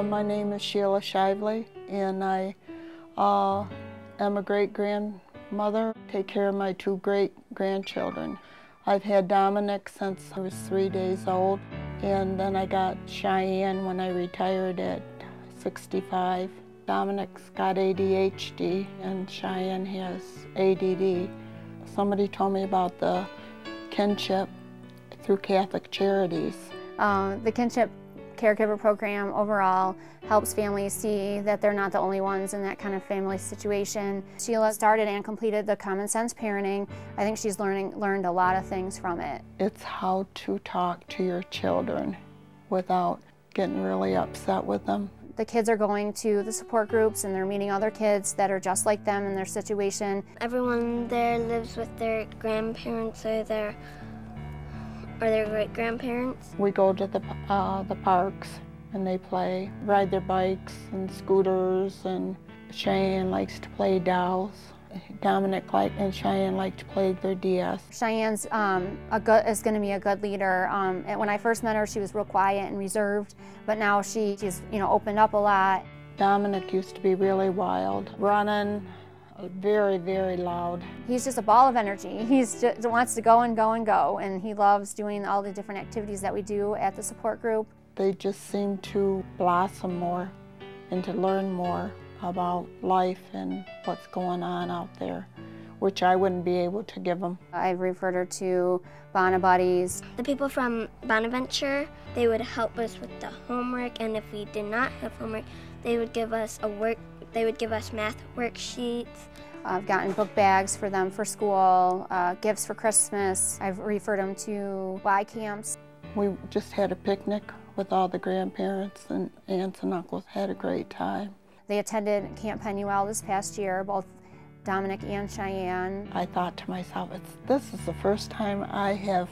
My name is Sheila and I am a great-grandmother. Take care of my 2 great-grandchildren. I've had Dominic since I was 3 days old, and then I got Cheyenne when I retired at 65. Dominic's got ADHD and Cheyenne has ADD. Somebody told me about the Kinship through Catholic Charities. The Kinship Caregiver program overall helps families see that they're not the only ones in that kind of family situation. Sheila started and completed the Common Sense Parenting. I think she's learned a lot of things from it. It's how to talk to your children without getting really upset with them. The kids are going to the support groups and they're meeting other kids that are just like them in their situation. Everyone there lives with their grandparents or their great-grandparents. We go to the parks and they play, ride their bikes and scooters, and Cheyenne likes to play dolls. Dominic and Cheyenne like to play their DS. Cheyenne's is going to be a good leader. When I first met her, she was real quiet and reserved, but now she's opened up a lot. Dominic used to be really wild, running, very, very loud. He's just a ball of energy. He just wants to go and go and go, and he loves doing all the different activities that we do at the support group. They just seem to blossom more and to learn more about life and what's going on out there, which I wouldn't be able to give them. I've referred her to Bonabuddies. The people from Bonaventure, they would help us with the homework, and if we did not have homework, they would give us math worksheets. I've gotten book bags for them for school, gifts for Christmas. I've referred them to Y camps. We just had a picnic with all the grandparents and aunts and uncles. Had a great time. They attended Camp Penuel this past year, both Dominic and Cheyenne. I thought to myself, this is the first time I have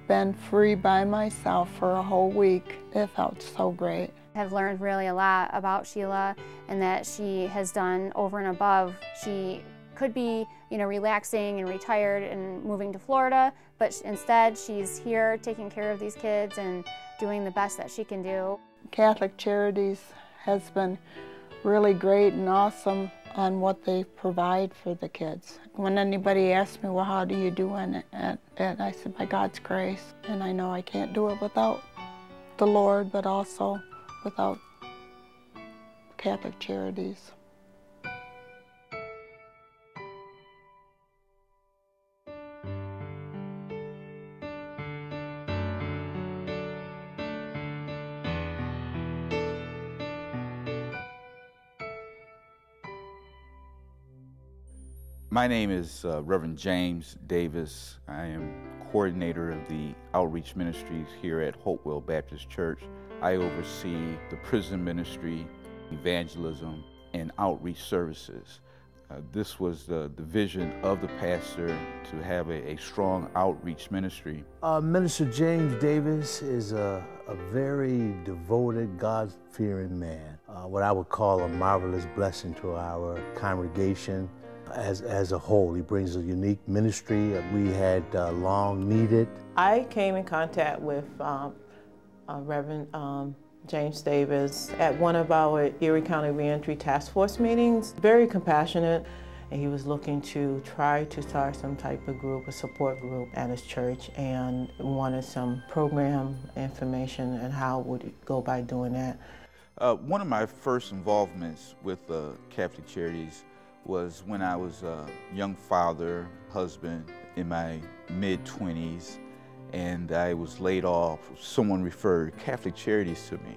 been free by myself for a whole week. It felt so great. I've learned really a lot about Sheila and that she has done over and above. She could be, relaxing and retired and moving to Florida, but instead she's here taking care of these kids and doing the best that she can do. Catholic Charities has been really great and awesome on what they provide for the kids. When anybody asks me, well, how do you do it? I said, by God's grace. And I know I can't do it without the Lord, but also without Catholic Charities. My name is Reverend James Davis. I am coordinator of the outreach ministries here at Hopewell Baptist Church. I oversee the prison ministry, evangelism, and outreach services. This was the vision of the pastor to have a strong outreach ministry. Minister James Davis is a very devoted, God-fearing man. What I would call a marvelous blessing to our congregation. As a whole, he brings a unique ministry that we had long needed. I came in contact with Reverend James Davis at one of our Erie County Reentry Task Force meetings. Very compassionate, and he was looking to try to start some type of group, a support group at his church, and wanted some program information and how would it go by doing that. One of my first involvements with Catholic Charities was when I was a young father, husband, in my mid-20s, and I was laid off. Someone referred Catholic Charities to me,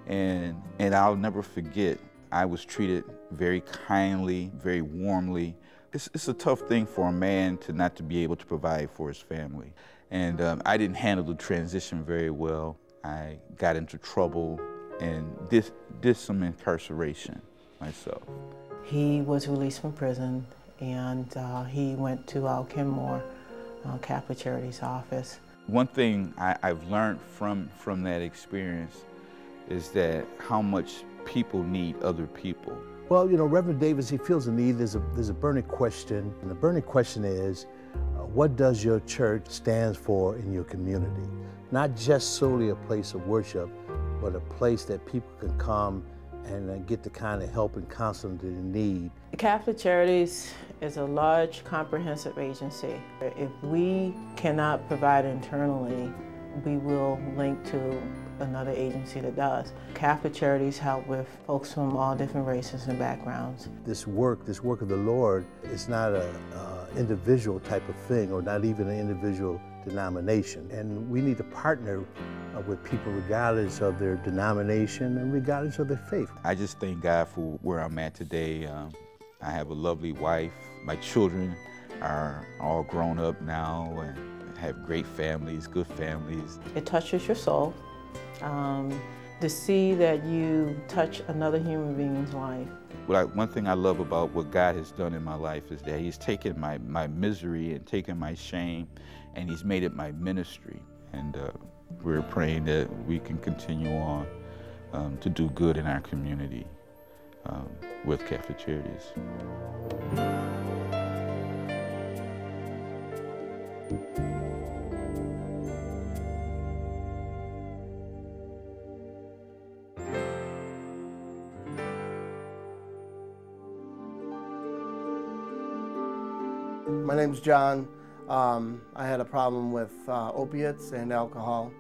and I'll never forget, I was treated very kindly, very warmly. It's a tough thing for a man not to be able to provide for his family, and I didn't handle the transition very well. I got into trouble and did some incarceration myself. He was released from prison, and he went to our Kenmore Catholic Charities office. One thing I've learned from that experience is that how much people need other people. Well, Reverend Davis, he feels a need. There's a burning question, and the burning question is, what does your church stand for in your community? Not just solely a place of worship, but a place that people can come and get the kind of help and counseling that they need. Catholic Charities is a large, comprehensive agency. If we cannot provide internally, we will link to another agency that does. Catholic Charities help with folks from all different races and backgrounds. This work of the Lord is not an individual type of thing, or not even an individual denomination. And we need to partner with people regardless of their denomination and regardless of their faith. I just thank God for where I'm at today. I have a lovely wife. My children are all grown up now and have great families, good families. It touches your soul to see that you touch another human being's life. One thing I love about what God has done in my life is that He's taken my misery and taken my shame, and He's made it my ministry. And we're praying that we can continue on to do good in our community with Catholic Charities. My name's John. I had a problem with opiates and alcohol.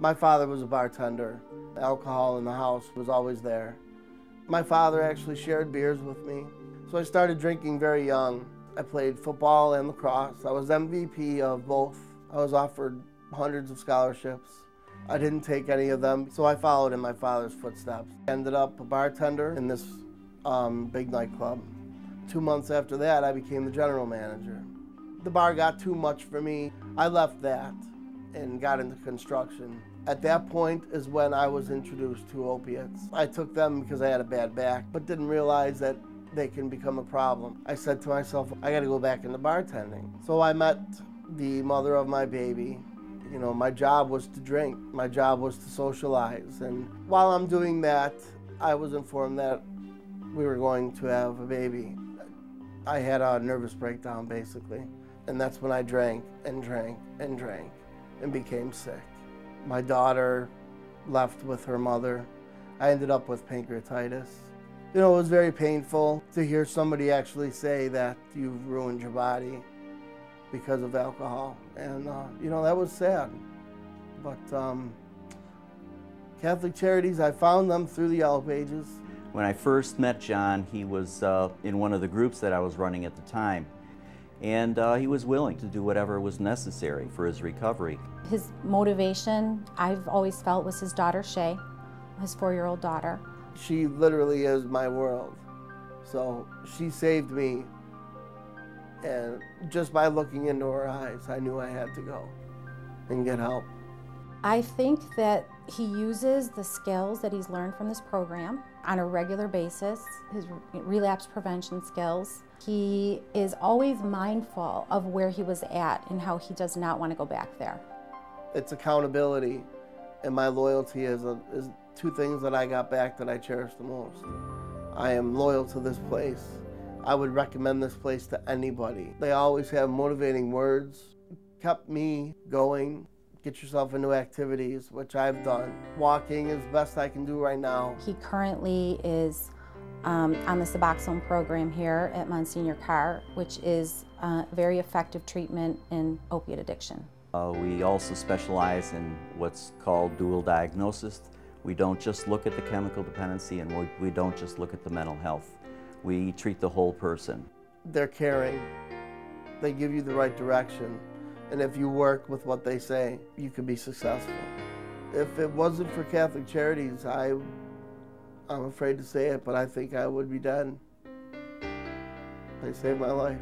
My father was a bartender. Alcohol in the house was always there. My father actually shared beers with me. So I started drinking very young. I played football and lacrosse. I was MVP of both. I was offered hundreds of scholarships. I didn't take any of them, so I followed in my father's footsteps. I ended up a bartender in this big nightclub. 2 months after that, I became the general manager. The bar got too much for me. I left that and got into construction. At that point is when I was introduced to opiates. I took them because I had a bad back, but didn't realize that they can become a problem. I said to myself, I gotta go back into bartending. So I met the mother of my baby. You know, my job was to drink. My job was to socialize. And while I'm doing that, I was informed that we were going to have a baby. I had a nervous breakdown, basically. And that's when I drank and drank and drank and became sick. My daughter left with her mother. I ended up with pancreatitis. You know, it was very painful to hear somebody actually say that you've ruined your body because of alcohol. And, you know, that was sad. But Catholic Charities, I found them through the Yellow Pages. When I first met John, he was in one of the groups that I was running at the time. And he was willing to do whatever was necessary for his recovery. His motivation, I've always felt, was his daughter, Shay, his 4-year-old daughter. She literally is my world. So she saved me. And just by looking into her eyes, I knew I had to go and get help. I think that he uses the skills that he's learned from this program on a regular basis, his relapse prevention skills. He is always mindful of where he was at and how he does not want to go back there. It's accountability, and my loyalty is two things that I got back that I cherish the most. I am loyal to this place. I would recommend this place to anybody. They always have motivating words. Kept me going. Get yourself into activities, which I've done. Walking is the best I can do right now. He currently is on the Suboxone program here at Monsignor Carr, which is very effective treatment in opiate addiction. We also specialize in what's called dual diagnosis. We don't just look at the chemical dependency, and we don't just look at the mental health. We treat the whole person. They're caring. They give you the right direction. And if you work with what they say, you can be successful. If it wasn't for Catholic Charities, I'm afraid to say it, but I think I would be dead. They saved my life.